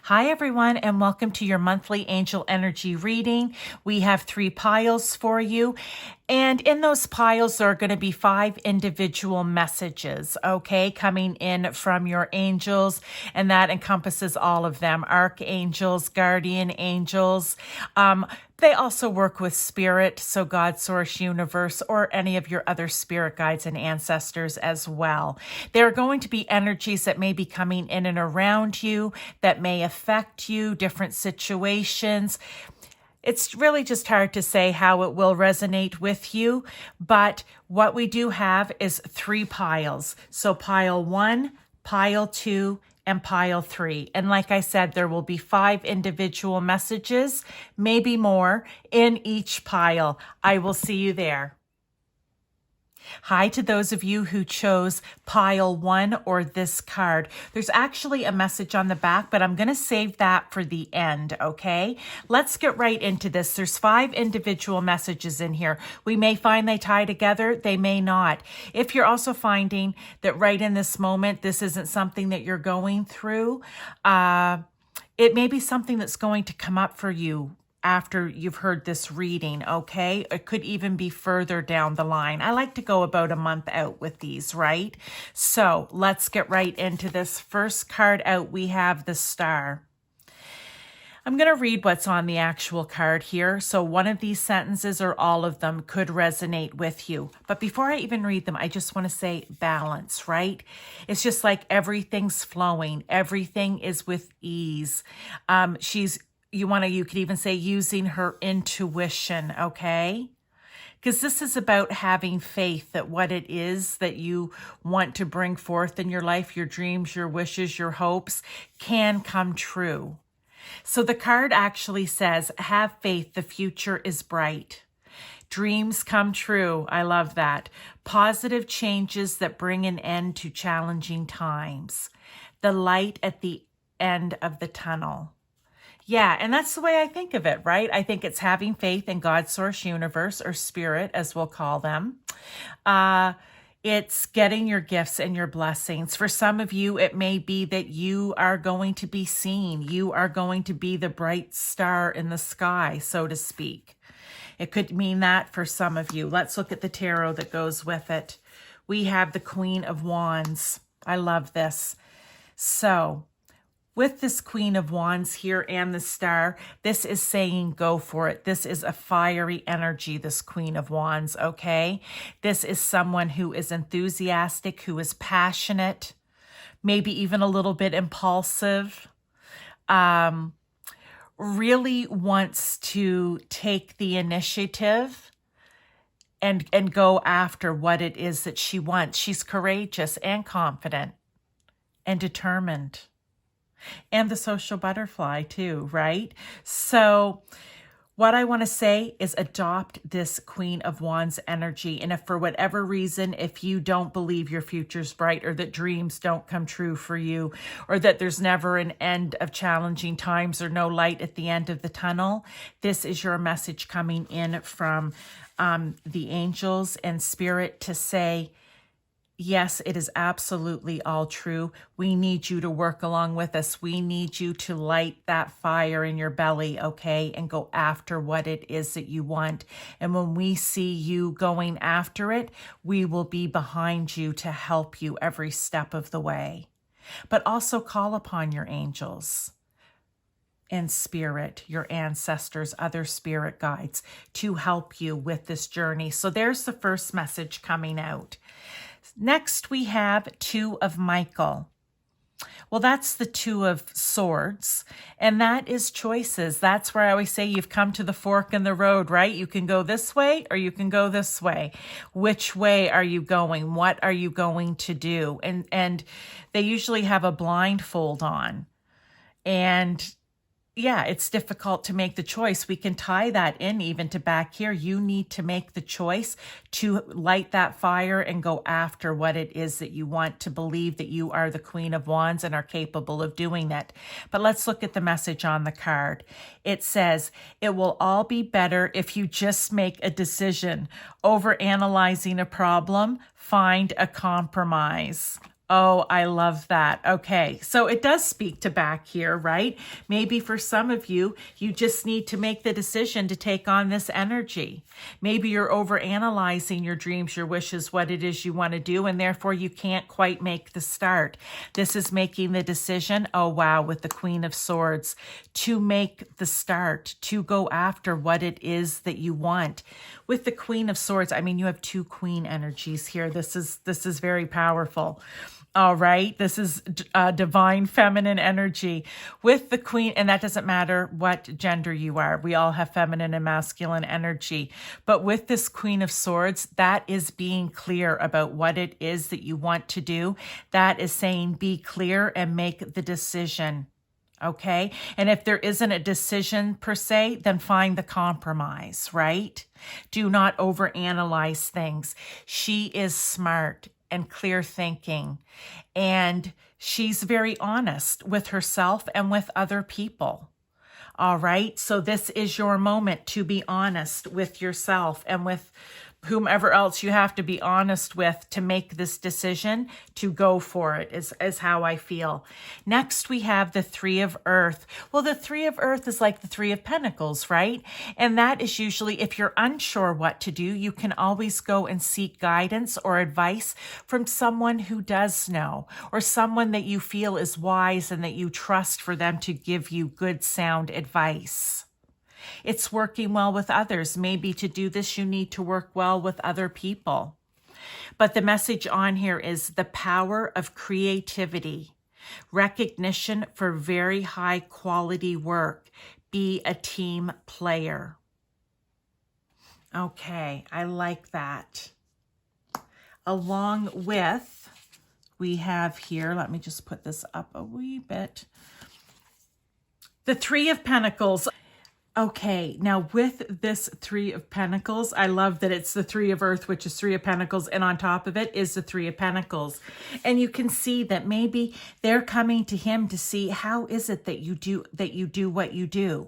Hi, everyone, and welcome to your monthly angel energy reading. We have 3 piles for you, and in those piles there are going to be 5 individual messages, okay, coming in from your angels, and that encompasses all of them: archangels, guardian angels. They also work with spirit, so God, source, universe, or any of your other spirit guides and ancestors as well. There are going to be energies that may be coming in and around you that may affect you, different situations. It's really just hard to say how it will resonate with you, but what we do have is 3 piles. So pile 1, pile 2, and pile 3. And like I said, there will be 5 individual messages, maybe more, in each pile. I will see you there. Hi to those of you who chose pile 1 or this card. There's actually a message on the back, but I'm going to save that for the end, okay? Let's get right into this. There's 5 individual messages in here. We may find they tie together, they may not. If you're also finding that right in this moment, this isn't something that you're going through, it may be something that's going to come up for you after you've heard this reading, okay? It could even be further down the line. I like to go about a month out with these, right? So let's get right into this. First card out, we have the Star. I'm going to read what's on the actual card here. So one of these sentences or all of them could resonate with you. But before I even read them, I just want to say balance, right? It's just like everything's flowing. Everything is with ease. You could even say using her intuition, okay? Because this is about having faith that what it is that you want to bring forth in your life, your dreams, your wishes, your hopes, can come true. So the card actually says, have faith, the future is bright. Dreams come true. I love that. Positive changes that bring an end to challenging times. The light at the end of the tunnel. Yeah, and that's the way I think of it, right? I think it's having faith in God, source, universe, or spirit, as we'll call them. It's getting your gifts and your blessings. For some of you, it may be that you are going to be seen. You are going to be the bright star in the sky, so to speak. It could mean that for some of you. Let's look at the tarot that goes with it. We have the Queen of Wands. I love this. So with this Queen of Wands here and the Star, this is saying go for it. This is a fiery energy, this Queen of Wands, okay? This is someone who is enthusiastic, who is passionate, maybe even a little bit impulsive, really wants to take the initiative and go after what it is that she wants. She's courageous and confident and determined. And the social butterfly too, right? So what I want to say is adopt this Queen of Wands energy. And if for whatever reason, if you don't believe your future's bright, or that dreams don't come true for you, or that there's never an end of challenging times or no light at the end of the tunnel, this is your message coming in from the angels and spirit to say, yes, it is absolutely all true. We need you to work along with us. We need you to light that fire in your belly, okay, and go after what it is that you want. And when we see you going after it, we will be behind you to help you every step of the way. But also call upon your angels and spirit, your ancestors, other spirit guides to help you with this journey. So there's the first message coming out. Next, we have 2 of Michael. Well, that's the 2 of Swords, and that is choices. That's where I always say you've come to the fork in the road, right? You can go this way or you can go this way. Which way are you going? What are you going to do? And they usually have a blindfold on. And yeah, it's difficult to make the choice. We can tie that in even to back here. You need to make the choice to light that fire and go after what it is that you want, to believe that you are the Queen of Wands and are capable of doing it. But let's look at the message on the card. It says, it will all be better if you just make a decision. Over analyzing a problem, find a compromise. Oh, I love that. Okay, so it does speak to back here, right? Maybe for some of you, you just need to make the decision to take on this energy. Maybe you're over-analyzing your dreams, your wishes, what it is you want to do, and therefore you can't quite make the start. This is making the decision, oh wow, with the Queen of Swords, to make the start, to go after what it is that you want. With the Queen of Swords, I mean, you have two queen energies here. This is very powerful. All right. This is divine feminine energy with the queen. And that doesn't matter what gender you are. We all have feminine and masculine energy. But with this Queen of Swords, that is being clear about what it is that you want to do. That is saying be clear and make the decision. Okay. And if there isn't a decision per se, then find the compromise, right? Do not overanalyze things. She is smart and clear thinking, and she's very honest with herself and with other people. All right. So this is your moment to be honest with yourself and with whomever else you have to be honest with to make this decision, to go for it is how I feel. Next, we have the Three of Earth. Well, the Three of Earth is like the Three of Pentacles, right? And that is usually, if you're unsure what to do, you can always go and seek guidance or advice from someone who does know, or someone that you feel is wise and that you trust for them to give you good, sound advice. It's working well with others. Maybe to do this, you need to work well with other people. But the message on here is the power of creativity, recognition for very high quality work. Be a team player. Okay, I like that. Along with, we have here, let me just put this up a wee bit. The Three of Pentacles. Okay, now with this Three of Pentacles, I love that it's the Three of Earth, which is Three of Pentacles, and on top of it is the Three of Pentacles. And you can see that maybe they're coming to him to see, how is it that you do what you do?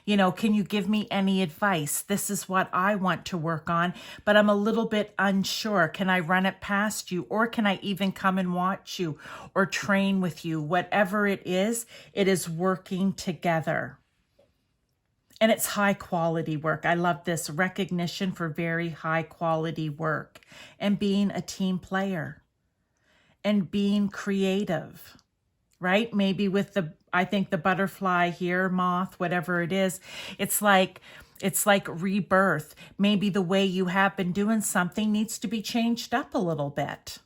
You know, can you give me any advice? This is what I want to work on, but I'm a little bit unsure. Can I run it past you? Or can I even come and watch you or train with you? Whatever it is working together. And it's high quality work. I love this recognition for very high quality work and being a team player and being creative, right? Maybe with I think the butterfly here, moth, whatever it is, it's like rebirth. Maybe the way you have been doing something needs to be changed up a little bit.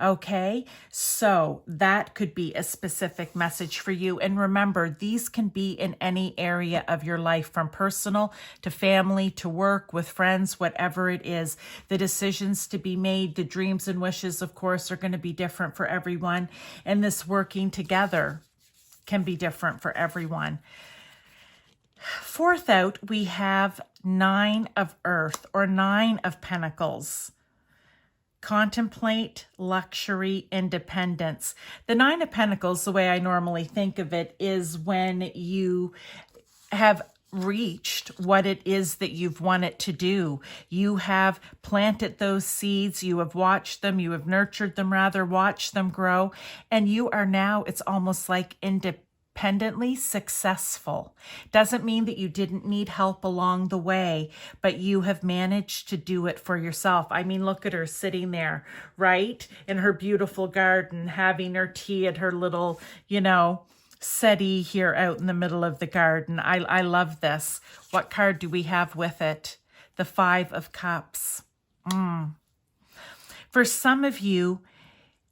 Okay, so that could be a specific message for you. And remember, these can be in any area of your life, from personal to family to work, with friends, whatever it is. The decisions to be made, the dreams and wishes, of course, are going to be different for everyone. And this working together can be different for everyone. Fourth out, we have Nine of Earth, or Nine of Pentacles. Contemplate, luxury, independence. The Nine of Pentacles, the way I normally think of it, is when you have reached what it is that you've wanted to do. You have planted those seeds, you have watched them, you have nurtured them, rather, watched them grow, and you are now, it's almost like independently successful. Doesn't mean that you didn't need help along the way, but you have managed to do it for yourself. I mean, look at her sitting there, right? In her beautiful garden, having her tea at her little, settee here out in the middle of the garden. I love this. What card do we have with it? The Five of Cups. For some of you,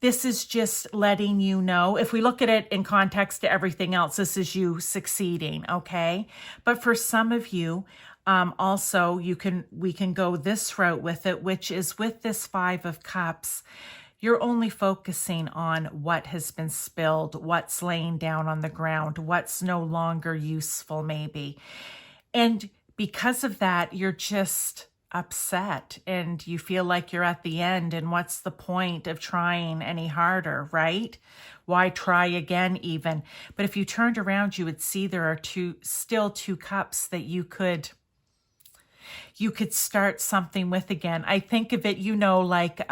this is just letting you know, if we look at it in context to everything else, this is you succeeding, okay? But for some of you, also, we can go this route with it, which is with this Five of Cups, you're only focusing on what has been spilled, what's laying down on the ground, what's no longer useful maybe. And because of that, you're just upset and you feel like you're at the end, and what's the point of trying any harder, right? Why try again even? But if you turned around, you would see there are still two cups that you could you could start something with again. I think of it, like,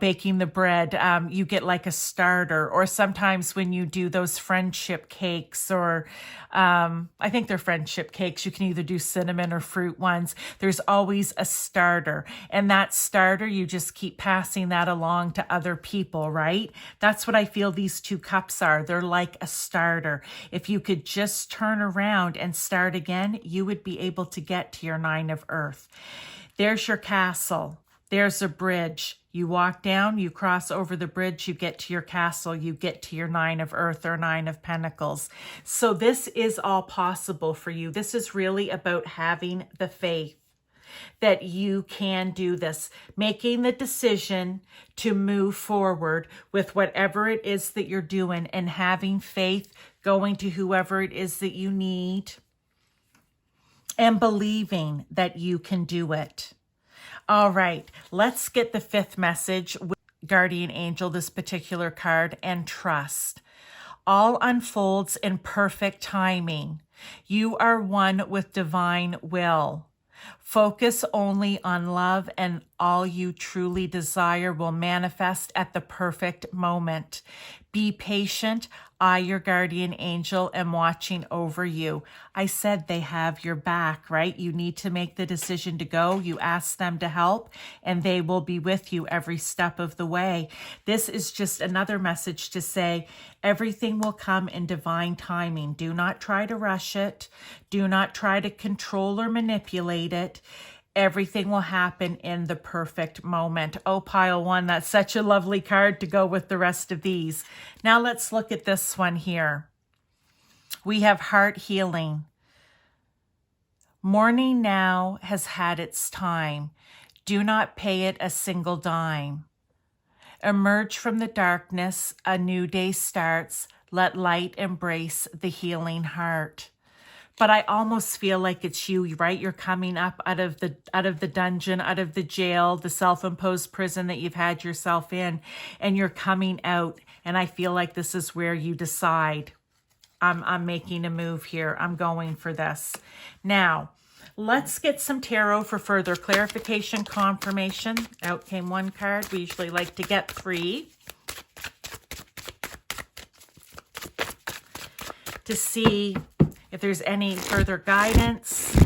baking the bread, you get like a starter, or sometimes when you do those friendship cakes, or I think they're friendship cakes, you can either do cinnamon or fruit ones. There's always a starter, and that starter, you just keep passing that along to other people, right? That's what I feel these 2 cups are. They're like a starter. If you could just turn around and start again, you would be able to get to your 9 of Earth. There's your castle. There's a bridge. You walk down, you cross over the bridge, you get to your castle, you get to your 9 of Earth or 9 of Pentacles. So this is all possible for you. This is really about having the faith that you can do this, making the decision to move forward with whatever it is that you're doing, and having faith, going to whoever it is that you need, and believing that you can do it. All right, let's get the 5th message with Guardian Angel, this particular card, and trust. All unfolds in perfect timing. You are one with divine will. Focus only on love, and all you truly desire will manifest at the perfect moment. Be patient. I, your guardian angel, am watching over you. I said they have your back, right? You need to make the decision to go. You ask them to help, and they will be with you every step of the way. This is just another message to say everything will come in divine timing. Do not try to rush it. Do not try to control or manipulate it. Everything will happen in the perfect moment. Oh, pile 1, that's such a lovely card to go with the rest of these. Now let's look at this one here. We have heart healing. Mourning now has had its time. Do not pay it a single dime. Emerge from the darkness. A new day starts. Let light embrace the healing heart. But I almost feel like it's you, right? You're coming up out of the dungeon, out of the jail, the self-imposed prison that you've had yourself in, and you're coming out. And I feel like this is where you decide, I'm making a move here. I'm going for this. Now, let's get some tarot for further clarification, confirmation. Out came 1 card. We usually like to get 3. To see if there's any further guidance.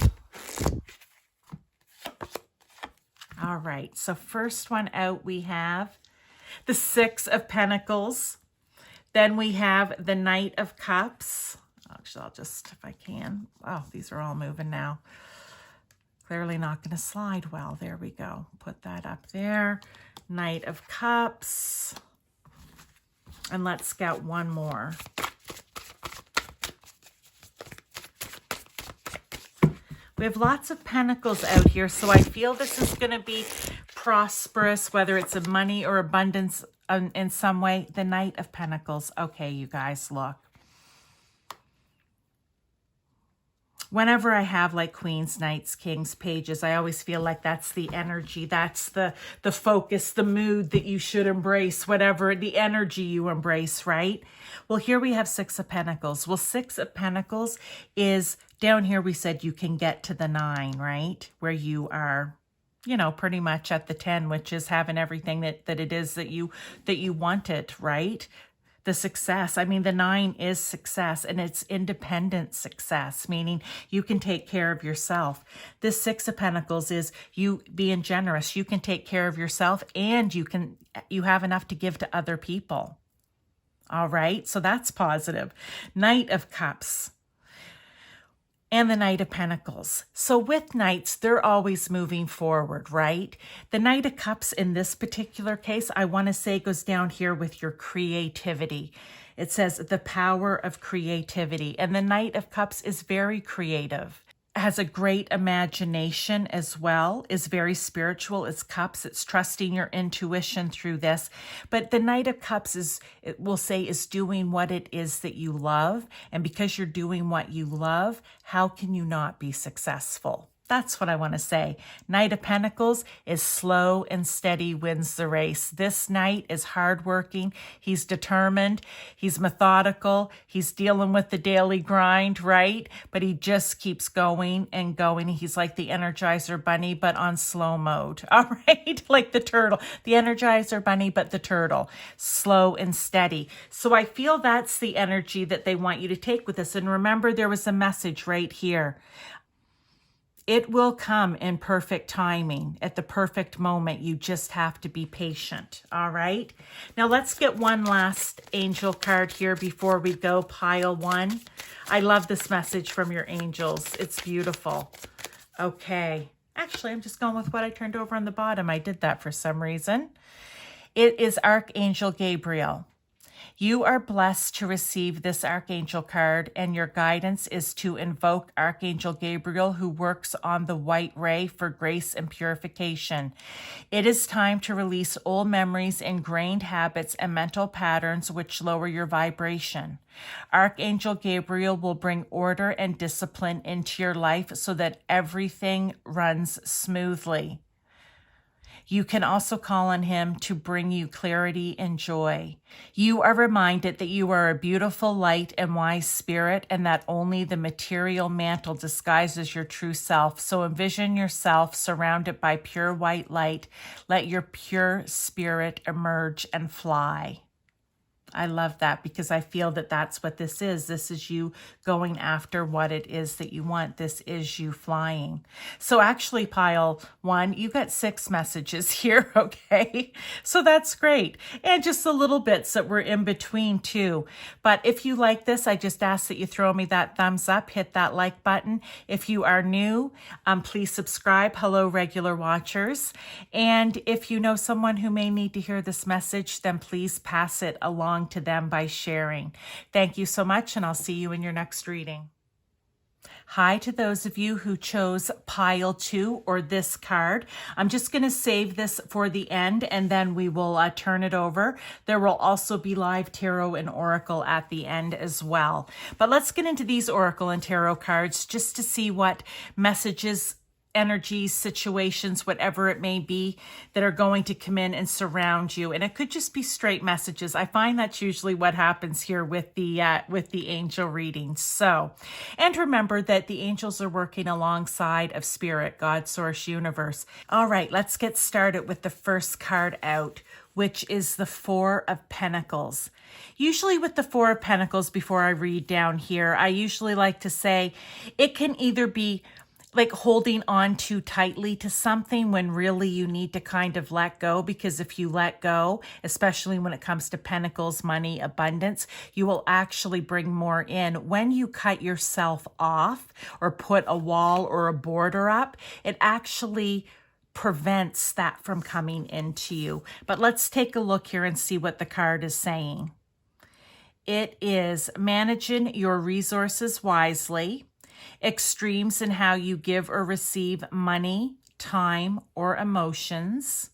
All right, so first one out, we have the 6 of Pentacles. Then we have the Knight of Cups. Actually, I'll just, if I can. Oh, these are all moving now. Clearly not going to slide well. There we go. Put that up there. Knight of Cups. And let's get one more. We have lots of pentacles out here, so I feel this is going to be prosperous, whether it's a money or abundance in some way. The Knight of Pentacles. Okay, you guys, look. Whenever I have like queens, knights, kings, pages, I always feel like that's the energy. That's the focus, the mood that you should embrace, whatever the energy you embrace, right? Well, here we have 6 of Pentacles. Well, 6 of Pentacles is down here. We said you can get to the 9, right? Where you are, you know, pretty much at the 10, which is having everything that it is that you wanted, right? The success. I mean, the 9 is success, and it's independent success, meaning you can take care of yourself. This 6 of Pentacles is you being generous. You can take care of yourself, and you have enough to give to other people. All right, so that's positive. Knight of Cups and the Knight of Pentacles. So with knights, they're always moving forward, right? The Knight of Cups in this particular case, I want to say goes down here with your creativity. It says the power of creativity. And the Knight of Cups is very creative, has a great imagination as well, is very spiritual. It's cups. It's trusting your intuition through this. But the Knight of Cups is doing what it is that you love. And because you're doing what you love, how can you not be successful? That's what I want to say. Knight of Pentacles is slow and steady wins the race. This knight is hardworking. He's determined. He's methodical. He's dealing with the daily grind, right? But he just keeps going and going. He's like the Energizer Bunny, but on slow mode. All right? Like the turtle. The Energizer Bunny, but the turtle. Slow and steady. So I feel that's the energy that they want you to take with this. And remember, there was a message right here. It will come in perfect timing at the perfect moment. You just have to be patient. All right. Now let's get one last angel card here before we go. Pile one. I love this message from your angels. It's beautiful. Okay. Actually, I'm just going with what I turned over on the bottom. I did that for some reason. It is Archangel Gabriel. You are blessed to receive this Archangel card, and your guidance is to invoke Archangel Gabriel, who works on the white ray for grace and purification. It is time to release old memories, ingrained habits, and mental patterns which lower your vibration. Archangel Gabriel will bring order and discipline into your life so that everything runs smoothly. You can also call on him to bring you clarity and joy. You are reminded that you are a beautiful, light, and wise spirit, and that only the material mantle disguises your true self. So envision yourself surrounded by pure white light. Let your pure spirit emerge and fly. I love that because I feel that that's what this is. This is you going after what it is that you want. This is you flying. So actually, pile one, you got 6 messages here, okay? So that's great. And just the little bits that were in between too. But if you like this, I just ask that you throw me that thumbs up, hit that like button. If you are new, please subscribe. Hello, regular watchers. And if you know someone who may need to hear this message, then please pass it along to them by sharing. Thank you so much, and I'll see you in your next reading. Hi to those of you who chose pile 2 or this card. I'm just going to save this for the end, and then we will turn it over. There will also be live tarot and oracle at the end as well. But let's get into these oracle and tarot cards just to see what messages, energies, situations, whatever it may be, that are going to come in and surround you. And it could just be straight messages. I find that's usually what happens here with the angel readings. So, and remember that the angels are working alongside of spirit, God, source, universe. All right, let's get started with the first card out, which is the 4 of Pentacles. Usually with the 4 of Pentacles, before I read down here, I usually like to say it can either be like holding on too tightly to something when really you need to kind of let go, because if you let go, especially when it comes to pentacles, money, abundance, you will actually bring more in. When you cut yourself off or put a wall or a border up, it actually prevents that from coming into you. But let's take a look here and see what the card is saying. It is managing your resources wisely, extremes in how you give or receive money, time, or emotions,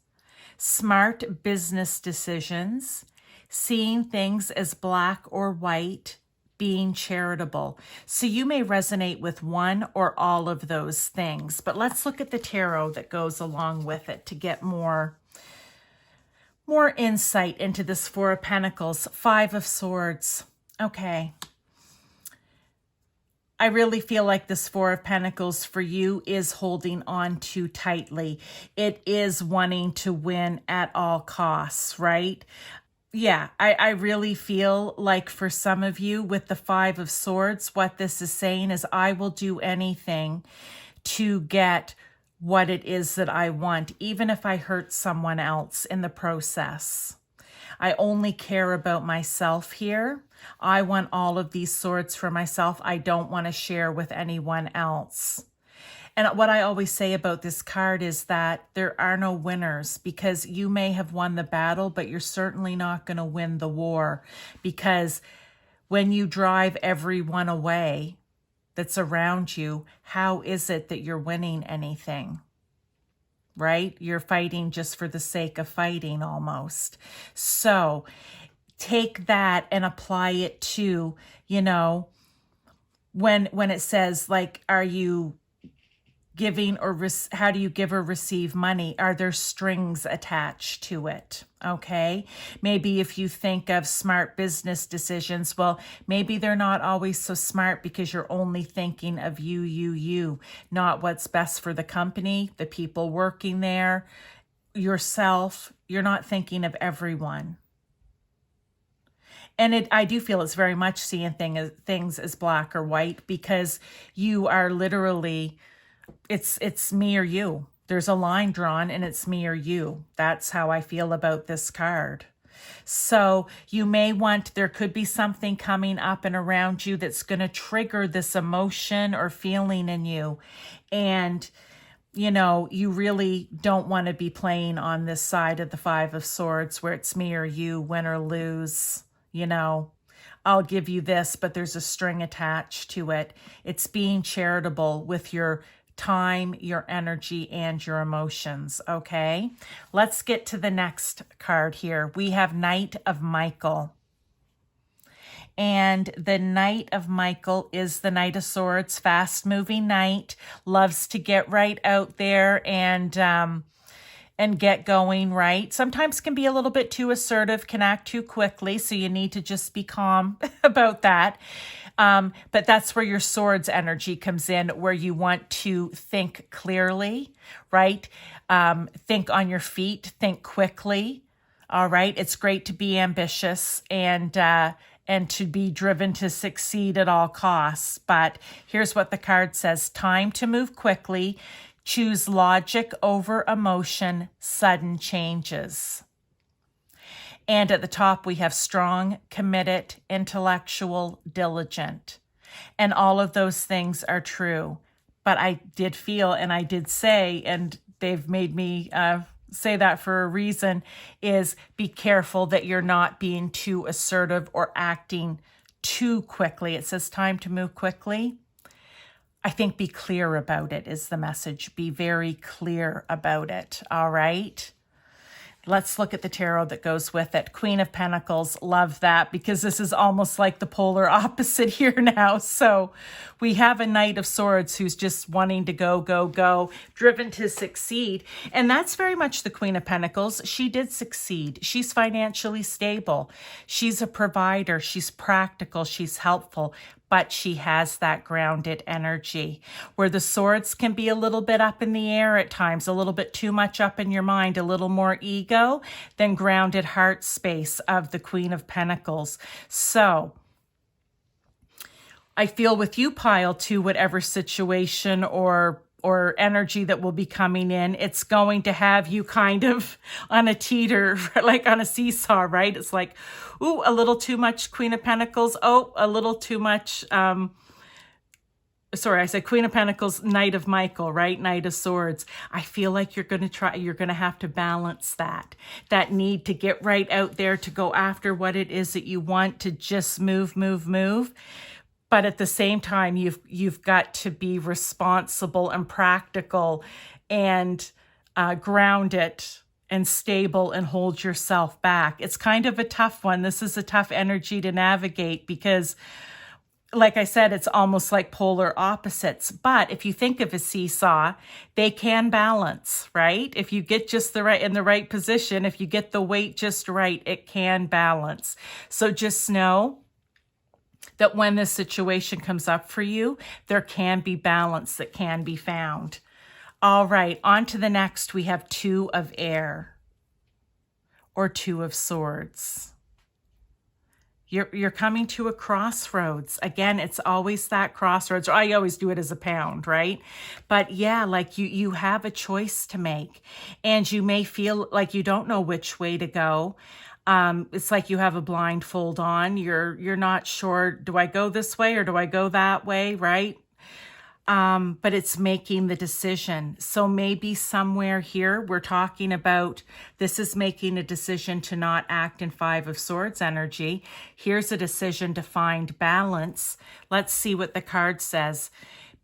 smart business decisions, seeing things as black or white, being charitable. So you may resonate with one or all of those things, but let's look at the tarot that goes along with it to get more insight into this 4 of Pentacles. 5 of Swords. Okay. I really feel like this 4 of Pentacles for you is holding on too tightly. It is wanting to win at all costs, right? Yeah, I really feel like for some of you with the 5 of Swords, what this is saying is I will do anything to get what it is that I want, even if I hurt someone else in the process. I only care about myself here. I want all of these swords for myself. I don't want to share with anyone else. And what I always say about this card is that there are no winners, because you may have won the battle, but you're certainly not going to win the war, because when you drive everyone away that's around you, how is it that you're winning anything? Right? You're fighting just for the sake of fighting almost. So take that and apply it to, you know, when it says like, are you giving or how do you give or receive money? Are there strings attached to it? Okay. Maybe if you think of smart business decisions, well, maybe they're not always so smart because you're only thinking of you, not what's best for the company, the people working there, yourself. You're not thinking of everyone. And I do feel it's very much seeing things as black or white, because you are literally, it's me or you. There's a line drawn and it's me or you. That's how I feel about this card. So you may want, there could be something coming up and around you that's going to trigger this emotion or feeling in you. And, you know, you really don't want to be playing on this side of the Five of Swords where it's me or you, win or lose. You know, I'll give you this, but there's a string attached to it. It's being charitable with your time, your energy, and your emotions, okay? Let's get to the next card here. We have Knight of Michael. And the Knight of Michael is the Knight of Swords, fast-moving knight, loves to get right out there and get going, right? Sometimes can be a little bit too assertive, can act too quickly, so you need to just be calm about that. But that's where your swords energy comes in, where you want to think clearly, right? Think on your feet, think quickly, all right? It's great to be ambitious and to be driven to succeed at all costs. But here's what the card says: time to move quickly, choose logic over emotion, sudden changes. And at the top, we have strong, committed, intellectual, diligent. And all of those things are true. But I did feel, and I did say, and they've made me say that for a reason, is be careful that you're not being too assertive or acting too quickly. It says time to move quickly. I think be clear about it is the message. Be very clear about it, all right? Let's look at the tarot that goes with it. Queen of Pentacles, love that, because this is almost like the polar opposite here now. So we have a Knight of Swords who's just wanting to go, driven to succeed. And that's very much the Queen of Pentacles. She did succeed. She's financially stable. She's a provider. She's practical. She's helpful. But she has that grounded energy where the swords can be a little bit up in the air at times, a little bit too much up in your mind, a little more ego than grounded heart space of the Queen of Pentacles. So I feel with you, pile two, whatever situation or energy that will be coming in, it's going to have you kind of on a teeter, like on a seesaw, right? It's like, ooh, a little too much Queen of Pentacles. Oh, a little too much, sorry, I said Queen of Pentacles, Knight of Michael, right? Knight of Swords. I feel like you're going to have to balance that need to get right out there to go after what it is that you want, to just move. But at the same time, you've got to be responsible and practical and grounded and stable and hold yourself back. It's kind of a tough one. This is a tough energy to navigate because, like I said, it's almost like polar opposites. But if you think of a seesaw, they can balance, right? If you get just in the right position, if you get the weight just right, it can balance. So just know that when this situation comes up for you, there can be balance that can be found. All right, on to the next. We have Two of Air or Two of Swords. You're coming to a crossroads. Again, it's always that crossroads. Or I always do it as a pound, right? But yeah, like you have a choice to make, and you may feel like you don't know which way to go. It's like you have a blindfold on. You're not sure, do I go this way or do I go that way, right? But it's making the decision. So maybe somewhere here we're talking about this is making a decision to not act in Five of Swords energy. Here's a decision to find balance. Let's see what the card says.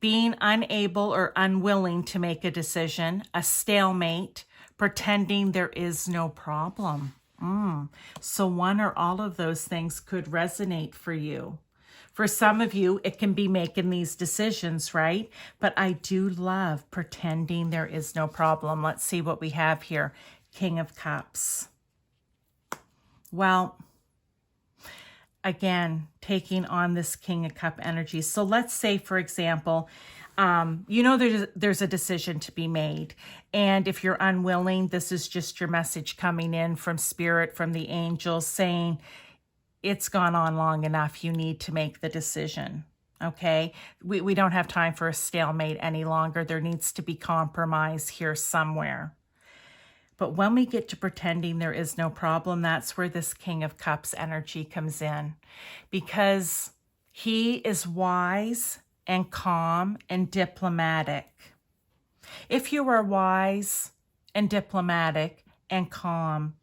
Being unable or unwilling to make a decision, a stalemate, pretending there is no problem. So one or all of those things could resonate for you. For some of you, it can be making these decisions, right? But I do love pretending there is no problem. Let's see what we have here. King of Cups. Well, again, taking on this King of Cup energy. So let's say, for example, there's a decision to be made. And if you're unwilling, this is just your message coming in from Spirit, from the angels, saying it's gone on long enough. You need to make the decision. Okay? We don't have time for a stalemate any longer. There needs to be compromise here somewhere. But when we get to pretending there is no problem, that's where this King of Cups energy comes in. Because he is wise and calm and diplomatic. If you are wise and diplomatic and calm,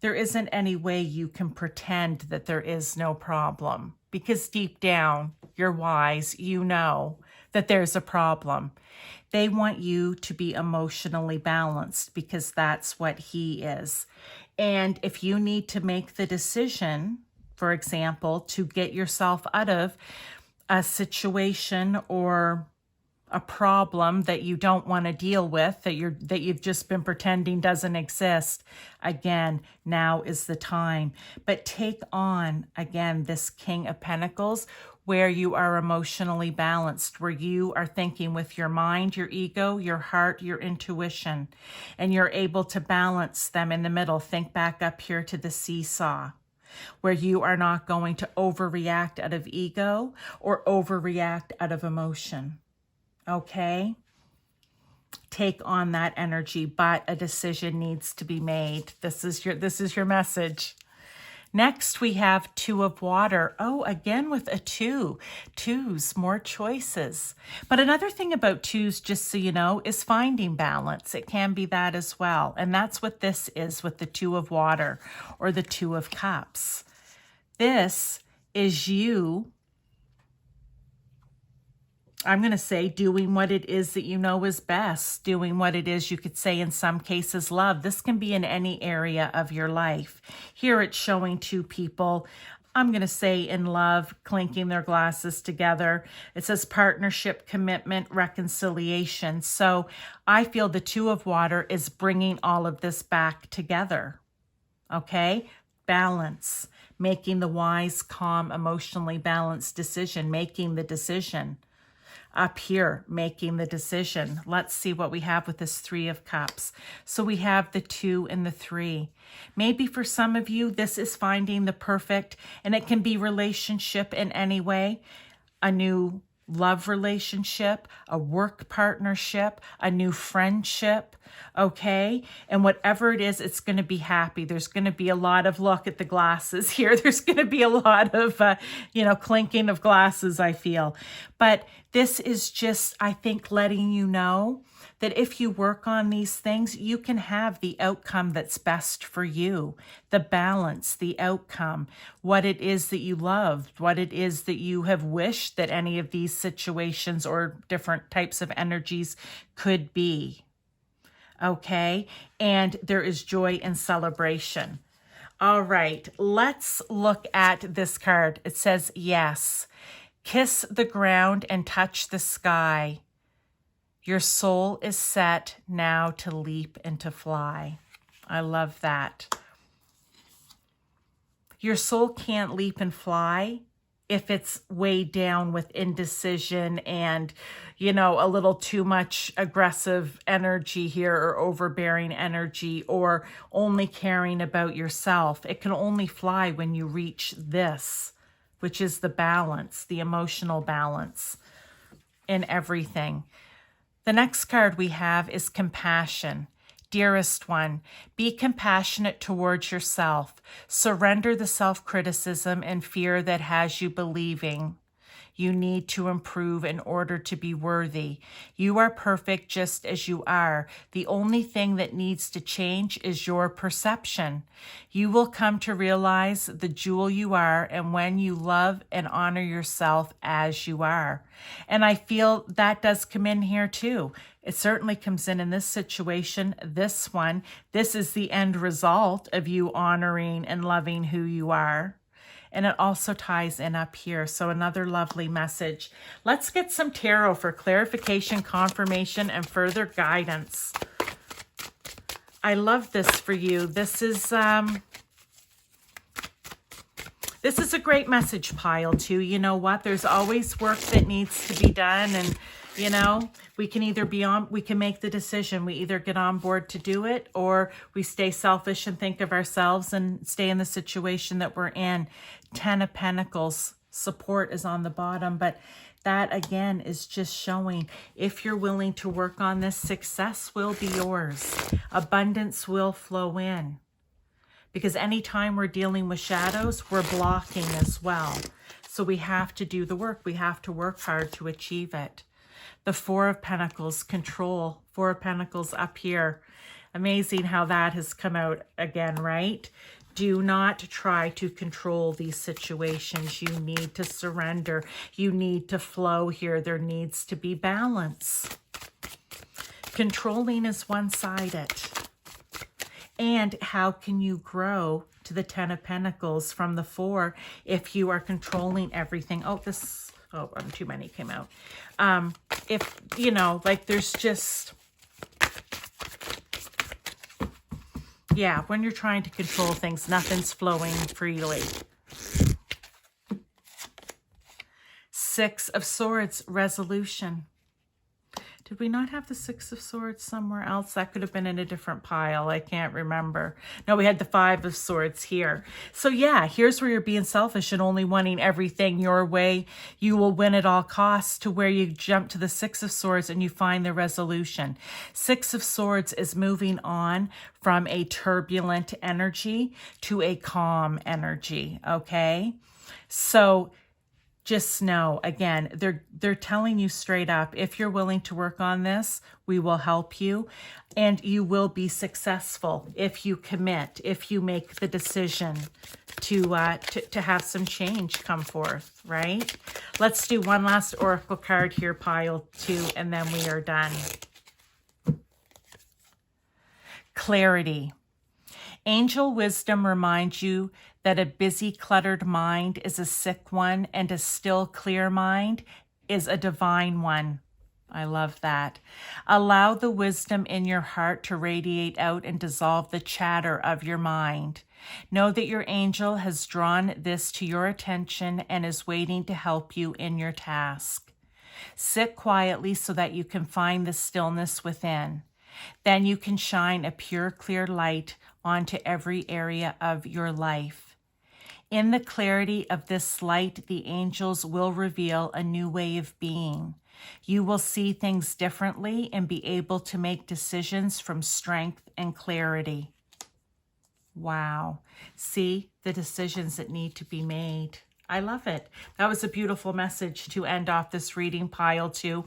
there isn't any way you can pretend that there is no problem. Because deep down, you're wise, you know that there's a problem. They want you to be emotionally balanced because that's what he is. And if you need to make the decision, for example, to get yourself out of a situation or a problem that you don't want to deal with, that you've just been pretending doesn't exist, again, now is the time. But take on, again, this King of Pentacles, where you are emotionally balanced, where you are thinking with your mind, your ego, your heart, your intuition, and you're able to balance them in the middle. Think back up here to the seesaw, where you are not going to overreact out of ego or overreact out of emotion. Okay? Take on that energy, but a decision needs to be made. This is your message. Next, we have Two of Water. Oh, again with a 2. Twos, more choices. But another thing about twos, just so you know, is finding balance. It can be that as well. And that's what this is with the Two of Water or the Two of Cups. This is you, I'm going to say, doing what it is that you know is best, doing what it is, you could say in some cases, love. This can be in any area of your life. Here it's showing two people, I'm going to say in love, clinking their glasses together. It says partnership, commitment, reconciliation. So I feel the Two of Water is bringing all of this back together. Okay? Balance, making the wise, calm, emotionally balanced decision, making the decision. Up here, making the decision. Let's see what we have with this Three of Cups. So we have the 2 and the 3. Maybe for some of you, this is finding the perfect, and it can be relationship in any way. A new love relationship, a work partnership, a new friendship, okay? And whatever it is, it's going to be happy. There's going to be a lot of, look at the glasses here. There's going to be a lot of, clinking of glasses, I feel. But this is just, I think, letting you know that if you work on these things, you can have the outcome that's best for you, the balance, the outcome, what it is that you love, what it is that you have wished that any of these situations or different types of energies could be. Okay? And there is joy and celebration. All right, let's look at this card. It says, yes, kiss the ground and touch the sky. Your soul is set now to leap and to fly. I love that. Your soul can't leap and fly if it's weighed down with indecision and, a little too much aggressive energy here or overbearing energy or only caring about yourself. It can only fly when you reach this, which is the balance, the emotional balance in everything. The next card we have is compassion. Dearest one, be compassionate towards yourself. Surrender the self-criticism and fear that has you believing you need to improve in order to be worthy. You are perfect just as you are. The only thing that needs to change is your perception. You will come to realize the jewel you are and when you love and honor yourself as you are. And I feel that does come in here too. It certainly comes in this situation, this one. This is the end result of you honoring and loving who you are. And it also ties in up here. So another lovely message. Let's get some tarot for clarification, confirmation, and further guidance. I love this for you. This is a great message pile too. You know what? There's always work that needs to be done, and you know, we can either we can make the decision. We either get on board to do it, or we stay selfish and think of ourselves and stay in the situation that we're in. 10 of Pentacles, support is on the bottom, but that again is just showing if you're willing to work on this, success will be yours. Abundance will flow in. Because anytime we're dealing with shadows, we're blocking as well. So we have to do the work. We have to work hard to achieve it. The 4 of Pentacles, control. 4 of Pentacles up here. Amazing how that has come out again, right? Do not try to control these situations. You need to surrender. You need to flow here. There needs to be balance. Controlling is one-sided. And how can you grow to the 10 of Pentacles from the 4 if you are controlling everything? Too many came out. If, you know, like there's just, yeah, when you're trying to control things, nothing's flowing freely. 6 of Swords, resolution. Did we not have the 6 of Swords somewhere else? That could have been in a different pile. I can't remember. No, we had the 5 of Swords here. So yeah, here's where you're being selfish and only wanting everything your way. You will win at all costs, to where you jump to the 6 of Swords and you find the resolution. 6 of Swords is moving on from a turbulent energy to a calm energy, okay? So just know, again, they're telling you straight up, if you're willing to work on this, we will help you, and you will be successful if you commit, if you make the decision to have some change come forth, right? Let's do one last oracle card here, pile 2, and then we are done. Clarity. Angel wisdom reminds you that a busy, cluttered mind is a sick one, and a still, clear mind is a divine one. I love that. Allow the wisdom in your heart to radiate out and dissolve the chatter of your mind. Know that your angel has drawn this to your attention and is waiting to help you in your task. Sit quietly so that you can find the stillness within. Then you can shine a pure, clear light onto every area of your life. In the clarity of this light, the angels will reveal a new way of being. You will see things differently and be able to make decisions from strength and clarity. Wow. See the decisions that need to be made. I love it. That was a beautiful message to end off this reading, pile 2.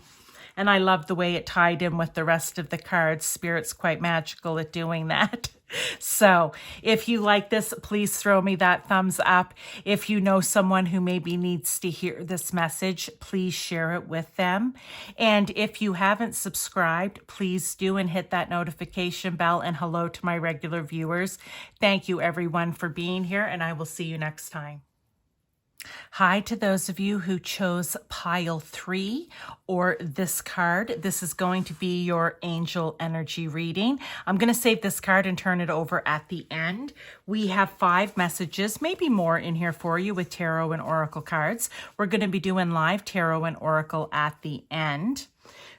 And I love the way it tied in with the rest of the cards. Spirit's quite magical at doing that. So if you like this, please throw me that thumbs up. If you know someone who maybe needs to hear this message, please share it with them. And if you haven't subscribed, please do, and hit that notification bell. And hello to my regular viewers. Thank you everyone for being here, and I will see you next time. Hi to those of you who chose pile 3 or this card. This is going to be your angel energy reading. I'm going to save this card and turn it over at the end. We have 5 messages, maybe more in here for you with tarot and oracle cards. We're going to be doing live tarot and oracle at the end.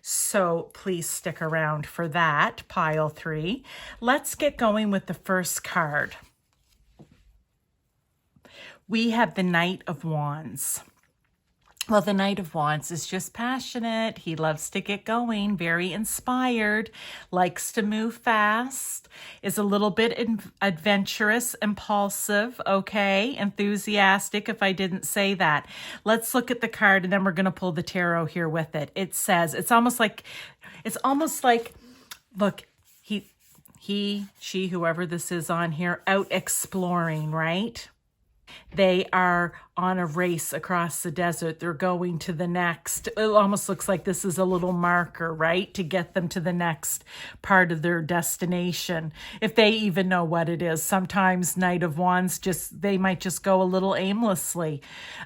So please stick around for that, pile 3. Let's get going with the first card. We have the Knight of Wands. Well, the Knight of Wands is just passionate. He loves to get going, very inspired, likes to move fast, is a little bit adventurous, impulsive, okay, enthusiastic, if I didn't say that. Let's look at the card, and then we're going to pull the tarot here with it. It says, it's almost like, look, he, she, whoever this is on here, out exploring, right? They are on a race across the desert. They're going to the next. It almost looks like this is a little marker, right? To get them to the next part of their destination. If they even know what it is. Sometimes Knight of Wands, they might just go a little aimlessly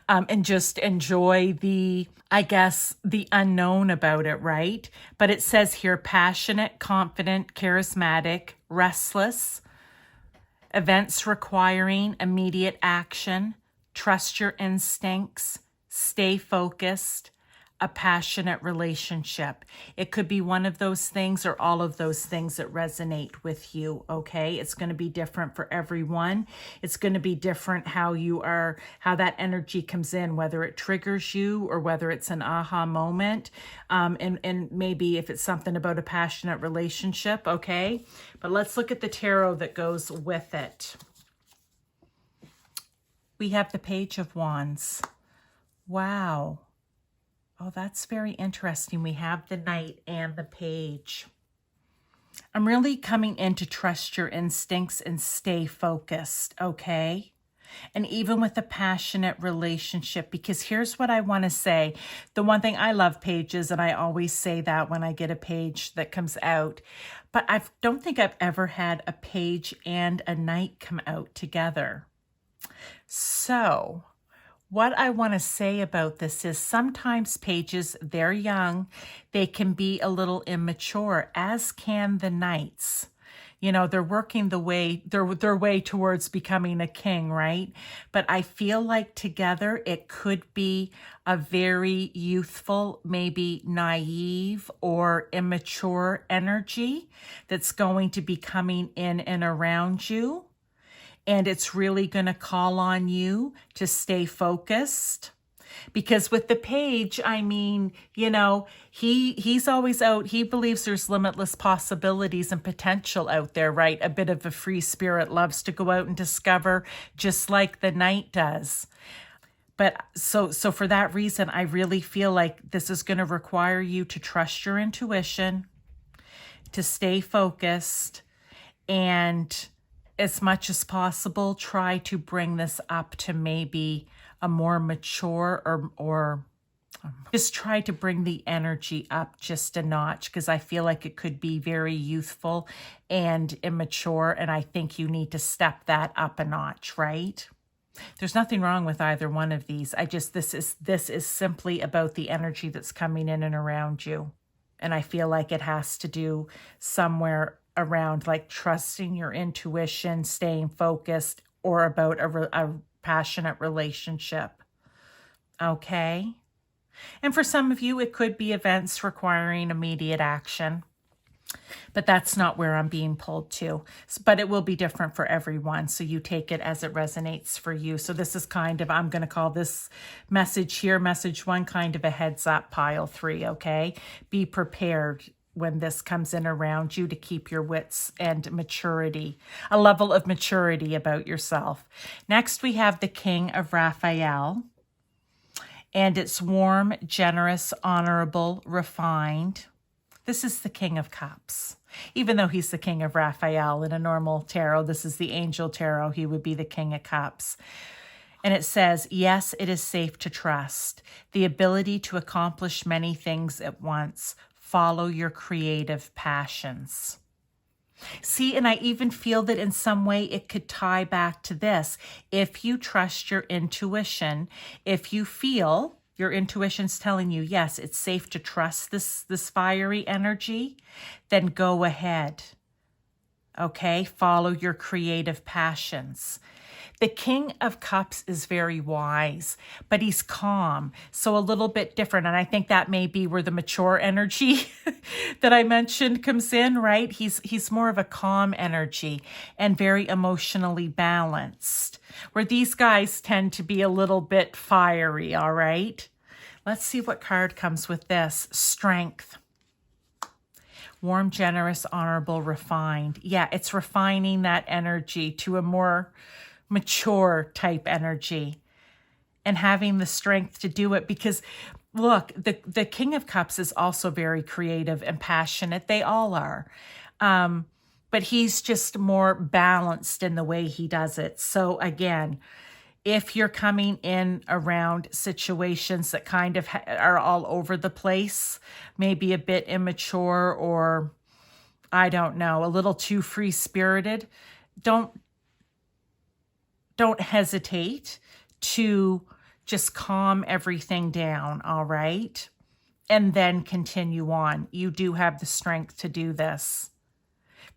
and just enjoy the unknown about it, right? But it says here, passionate, confident, charismatic, restless, events requiring immediate action, trust your instincts, stay focused, a passionate relationship. It could be one of those things or all of those things that resonate with you, okay? It's going to be different for everyone. It's going to be different how that energy comes in, whether it triggers you or whether it's an aha moment. And maybe if it's something about a passionate relationship, okay? But let's look at the tarot that goes with it. We have the Page of Wands. Wow. Oh, that's very interesting. We have the Knight and the Page. I'm really coming in to trust your instincts and stay focused, okay? And even with a passionate relationship, because here's what I want to say. The one thing, I love pages, and I always say that when I get a page that comes out. But I don't think I've ever had a Page and a Knight come out together. So what I want to say about this is sometimes pages, they're young, they can be a little immature, as can the Knights. You know, they're working their way towards becoming a king, right? But I feel like together it could be a very youthful, maybe naive or immature energy that's going to be coming in and around you. And it's really going to call on you to stay focused. Because with the Page, I mean, you know, he's always out. He believes there's limitless possibilities and potential out there, right? A bit of a free spirit, loves to go out and discover, just like the Knight does. But so for that reason, I really feel like this is going to require you to trust your intuition, to stay focused, and as much as possible, try to bring this up to maybe a more mature or just try to bring the energy up just a notch, because I feel like it could be very youthful and immature, and I think you need to step that up a notch, right? There's nothing wrong with either one of these. This is simply about the energy that's coming in and around you. And I feel like it has to do somewhere around like trusting your intuition, staying focused, or about a passionate relationship. Okay? And for some of you, it could be events requiring immediate action. But that's not where I'm being pulled to. But it will be different for everyone. So you take it as it resonates for you. So this is kind of, I'm going to call this message here, message 1, kind of a heads up, pile 3, okay? Be prepared when this comes in around you to keep your wits and maturity, a level of maturity about yourself. Next, we have the King of Raphael. And it's warm, generous, honorable, refined. This is the King of Cups. Even though he's the King of Raphael in a normal tarot, this is the angel tarot, he would be the King of Cups. And it says, yes, it is safe to trust. The ability to accomplish many things at once. Follow your creative passions. See, and I even feel that in some way it could tie back to this. If you trust your intuition, if you feel your intuition's telling you, yes, it's safe to trust this fiery energy, then go ahead. Okay, follow your creative passions. The King of Cups is very wise, but he's calm, so a little bit different. And I think that may be where the mature energy that I mentioned comes in, right? He's more of a calm energy and very emotionally balanced, where these guys tend to be a little bit fiery, all right? Let's see what card comes with this. Strength. Warm, generous, honorable, refined. Yeah, it's refining that energy to a more mature type energy and having the strength to do it, because look, the King of Cups is also very creative and passionate. They all are. But he's just more balanced in the way he does it. So again, if you're coming in around situations that kind of are all over the place, maybe a bit immature, or I don't know, a little too free-spirited, don't hesitate to just calm everything down, all right? And then continue on. You do have the strength to do this.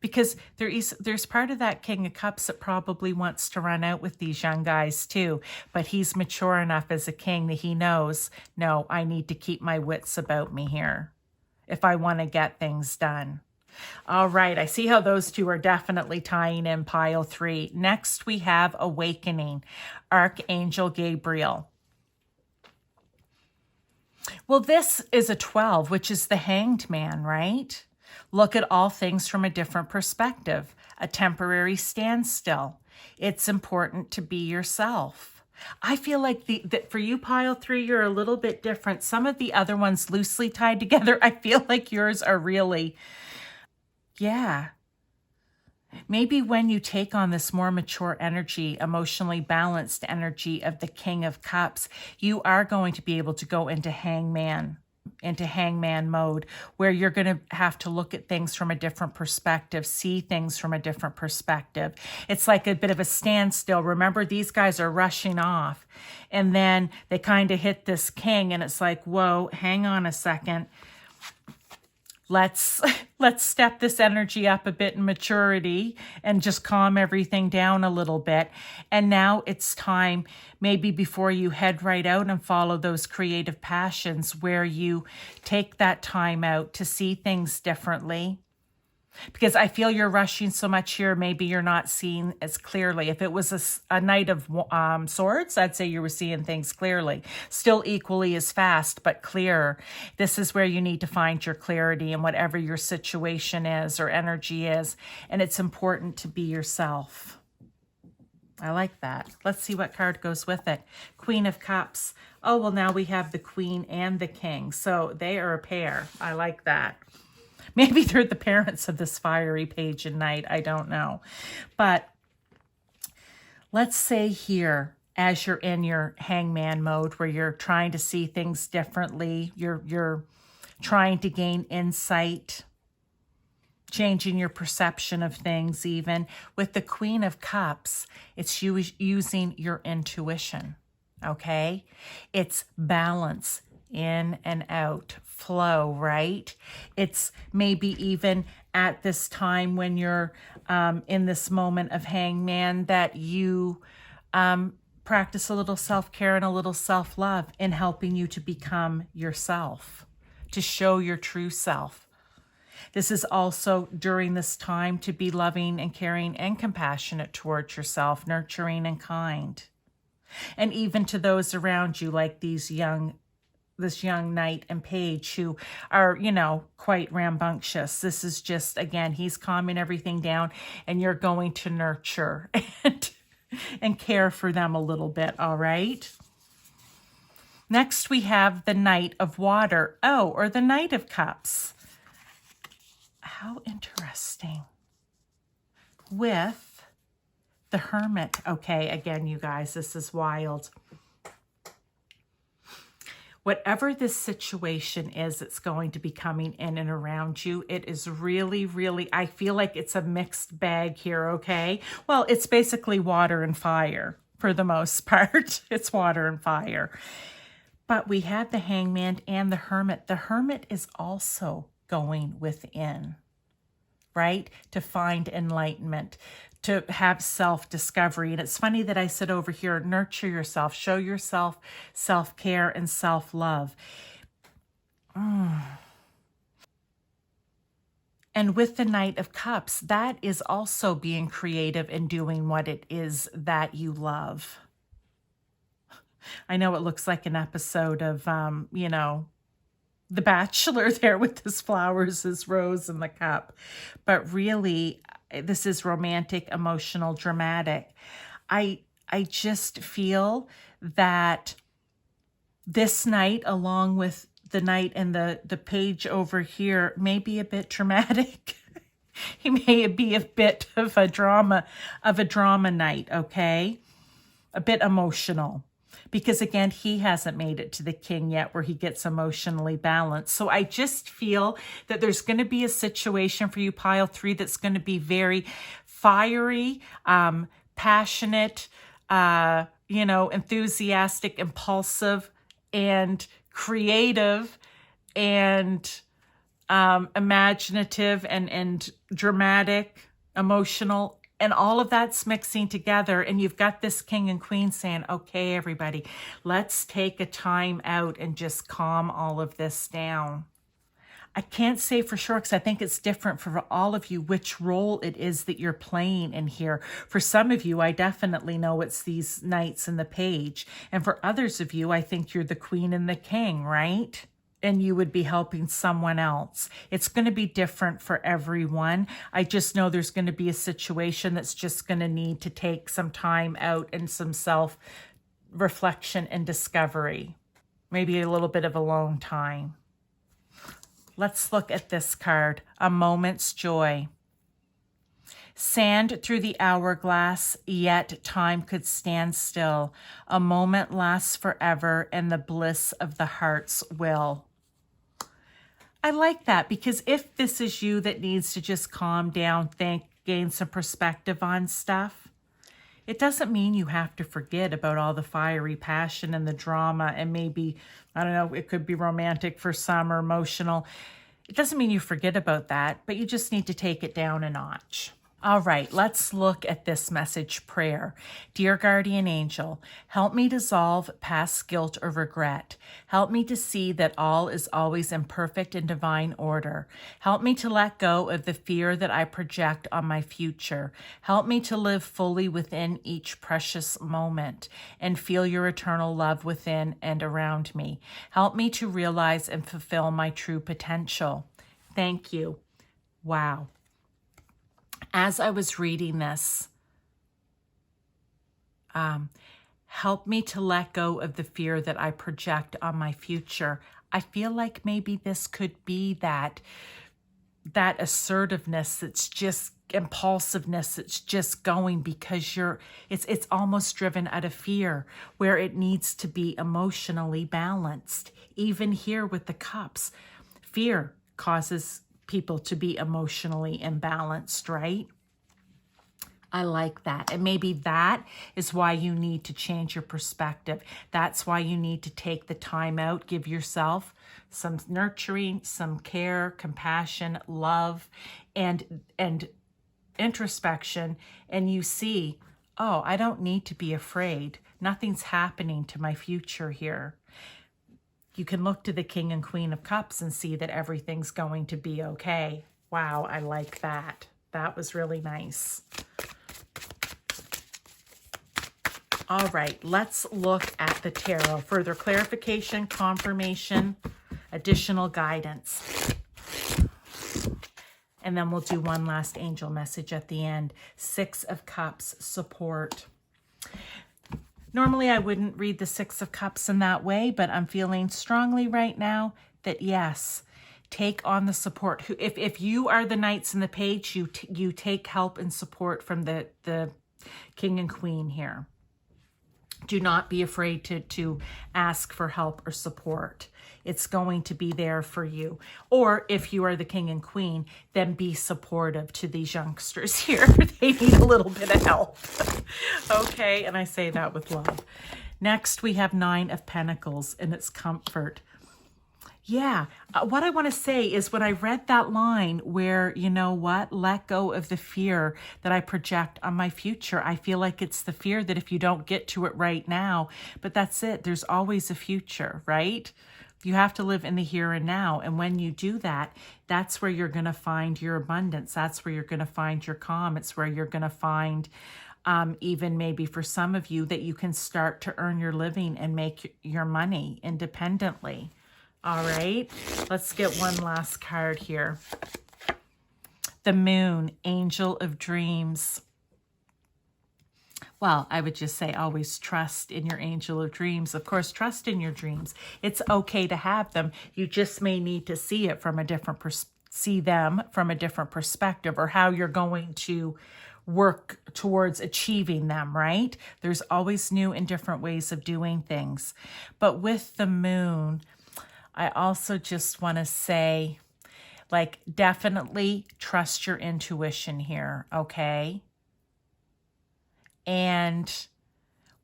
Because there's part of that King of Cups that probably wants to run out with these young guys too. But he's mature enough as a king that he knows, no, I need to keep my wits about me here if I want to get things done. All right, I see how those two are definitely tying in pile 3. Next, we have Awakening, Archangel Gabriel. Well, this is a 12, which is the Hanged Man, right? Look at all things from a different perspective, a temporary standstill. It's important to be yourself. I feel like that for you, pile 3, you're a little bit different. Some of the other ones loosely tied together. I feel like yours are really, yeah. Maybe when you take on this more mature energy, emotionally balanced energy of the King of Cups, you are going to be able to go into hangman mode, where you're going to have to look at things from a different perspective, see things from a different perspective. It's like a bit of a standstill. Remember, these guys are rushing off, and then they kind of hit this king, and it's like, whoa, hang on a second. Let's step this energy up a bit in maturity and just calm everything down a little bit. And now it's time, maybe before you head right out and follow those creative passions, where you take that time out to see things differently. Because I feel you're rushing so much here, maybe you're not seeing as clearly. If it was a Knight of Swords, I'd say you were seeing things clearly. Still equally as fast, but clearer. This is where you need to find your clarity in whatever your situation is or energy is. And it's important to be yourself. I like that. Let's see what card goes with it. Queen of Cups. Oh, well, now we have the Queen and the King. So they are a pair. I like that. Maybe they're the parents of this fiery page and knight. I don't know. But let's say here, as you're in your hangman mode, where you're trying to see things differently, you're trying to gain insight, changing your perception of things even. With the Queen of Cups, it's using your intuition, okay? It's balance, in and out, flow, right? It's maybe even at this time when you're in this moment of hangman that you practice a little self-care and a little self-love in helping you to become yourself, to show your true self. This is also during this time to be loving and caring and compassionate towards yourself, nurturing and kind. And even to those around you, like this young knight and page who are, quite rambunctious. This is just, again, he's calming everything down, and you're going to nurture and care for them a little bit, all right? Next, we have the Knight of Water. Oh, or the Knight of Cups. How interesting. With the Hermit. Okay, again, you guys, this is wild. Whatever this situation is that's going to be coming in and around you, it is really, really, I feel like it's a mixed bag here, okay? Well, it's basically water and fire for the most part. It's water and fire. But we have the Hangman and the Hermit. The Hermit is also going within, right? To find enlightenment, to have self-discovery. And it's funny that I said over here, nurture yourself, show yourself self-care and self-love. And with the Knight of Cups, that is also being creative and doing what it is that you love. I know it looks like an episode of, The Bachelor there with his flowers, his rose in the cup. But really, this is romantic, emotional, dramatic. I just feel that this knight, along with the knight and the page over here, may be a bit dramatic. He may be a bit of a drama knight, okay? a bit emotional. Because again, he hasn't made it to the king yet where he gets emotionally balanced. So I just feel that there's going to be a situation for you, pile 3, that's going to be very fiery, passionate, enthusiastic, impulsive, and creative, and imaginative, and dramatic, emotional. And all of that's mixing together, and you've got this king and queen saying, okay, everybody, let's take a time out and just calm all of this down. I can't say for sure because I think it's different for all of you which role it is that you're playing in here. For some of you, I definitely know it's these knights and the page. And for others of you, I think you're the queen and the king, right? And you would be helping someone else. It's going to be different for everyone. I just know there's going to be a situation that's just going to need to take some time out and some self-reflection and discovery. Maybe a little bit of alone time. Let's look at this card, A Moment's Joy. Sand through the hourglass, yet time could stand still. A moment lasts forever, and the bliss of the heart's will. I like that because if this is you that needs to just calm down, think, gain some perspective on stuff, it doesn't mean you have to forget about all the fiery passion and the drama and maybe, I don't know, it could be romantic for some or emotional. It doesn't mean you forget about that, but you just need to take it down a notch. All right, let's look at this message prayer. Dear guardian angel, help me dissolve past guilt or regret. Help me to see that all is always in perfect and divine order. Help me to let go of the fear that I project on my future. Help me to live fully within each precious moment and feel your eternal love within and around me. Help me to realize and fulfill my true potential. Thank you. Wow. As I was reading this, help me to let go of the fear that I project on my future. I feel like maybe this could be that assertiveness that's just impulsiveness that's just going because it's almost driven out of fear where it needs to be emotionally balanced. Even here with the cups, fear causes people to be emotionally imbalanced, right? I like that. And maybe that is why you need to change your perspective. That's why you need to take the time out, give yourself some nurturing, some care, compassion, love, and introspection. And you see, oh, I don't need to be afraid. Nothing's happening to my future here. You can look to the King and Queen of Cups and see that everything's going to be okay. Wow, I like that. That was really nice. All right, let's look at the tarot. Further clarification, confirmation, additional guidance. And then we'll do one last angel message at the end. 6 of Cups, support. Normally, I wouldn't read the 6 of Cups in that way, but I'm feeling strongly right now that yes, take on the support. If you are the Knights and the Page, you take help and support from the King and Queen here. Do not be afraid to ask for help or support. It's going to be there for you. Or if you are the King and Queen, then be supportive to these youngsters here. They need a little bit of help. Okay, and I say that with love. Next, we have 9 of Pentacles, and it's comfort. Yeah, what I want to say is when I read that line where, you know what, let go of the fear that I project on my future. I feel like it's the fear that if you don't get to it right now, but that's it. There's always a future, right? You have to live in the here and now. And when you do that, that's where you're going to find your abundance. That's where you're going to find your calm. It's where you're going to find, even maybe for some of you, that you can start to earn your living and make your money independently. All right, let's get one last card here. The Moon, Angel of Dreams. Well, I would just say always trust in your angel of dreams. Of course, trust in your dreams. It's okay to have them. You just may need to see it from a different see them from a different perspective, or how you're going to work towards achieving them, right? There's always new and different ways of doing things. But with the moon, I also just want to say, like, definitely trust your intuition here, okay? And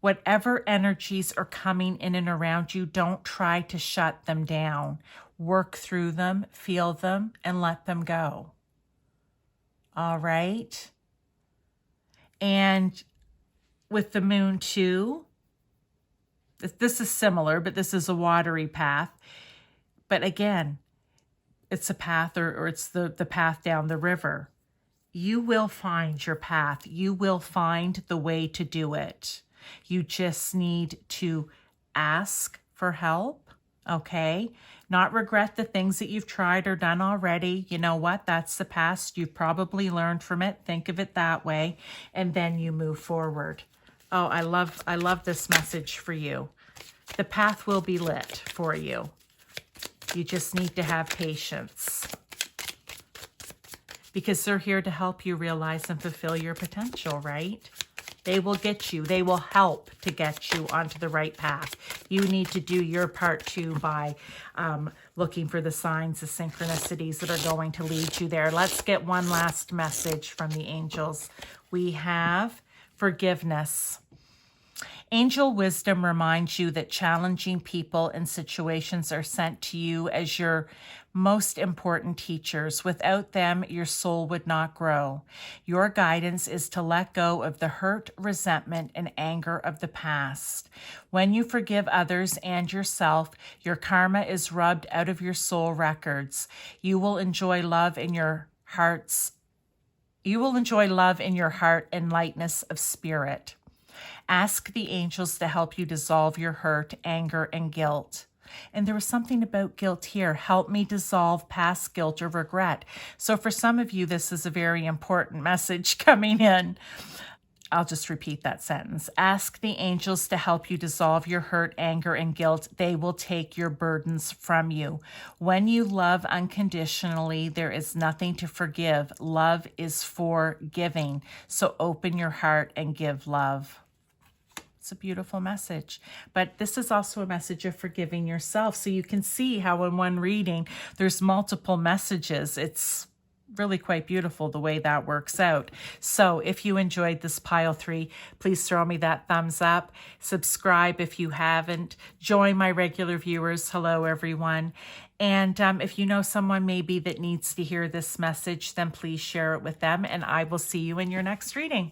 whatever energies are coming in and around you, don't try to shut them down. Work through them, feel them, and let them go. All right? And with the moon too, this is similar, but this is a watery path. But again, it's a path or it's the path down the river. You will find your path. You will find the way to do it. You just need to ask for help, okay? Not regret the things that you've tried or done already. You know what? That's the past. You've probably learned from it. Think of it that way. And then you move forward. Oh, I love this message for you. The path will be lit for you. You just need to have patience, because they're here to help you realize and fulfill your potential, right? They will get you. They will help to get you onto the right path. You need to do your part too by looking for the signs, the synchronicities that are going to lead you there. Let's get one last message from the angels. We have forgiveness. Angel wisdom reminds you that challenging people and situations are sent to you as your most important teachers. Without them, your soul would not grow. Your guidance is to let go of the hurt, resentment, and anger of the past. When you forgive others and yourself, your karma is rubbed out of your soul records. You will enjoy love in your hearts. You will enjoy love in your heart and lightness of spirit. Ask the angels to help you dissolve your hurt, anger, and guilt. And there was something about guilt here. Help me dissolve past guilt or regret. So for some of you, this is a very important message coming in. I'll just repeat that sentence. Ask the angels to help you dissolve your hurt, anger, and guilt. They will take your burdens from you. When you love unconditionally, there is nothing to forgive. Love is for giving. So open your heart and give love. It's a beautiful message. But this is also a message of forgiving yourself. So you can see how in one reading, there's multiple messages. It's really quite beautiful the way that works out. So if you enjoyed this pile 3, please throw me that thumbs up. Subscribe if you haven't. Join my regular viewers. Hello, everyone. And if you know someone maybe that needs to hear this message, then please share it with them. And I will see you in your next reading.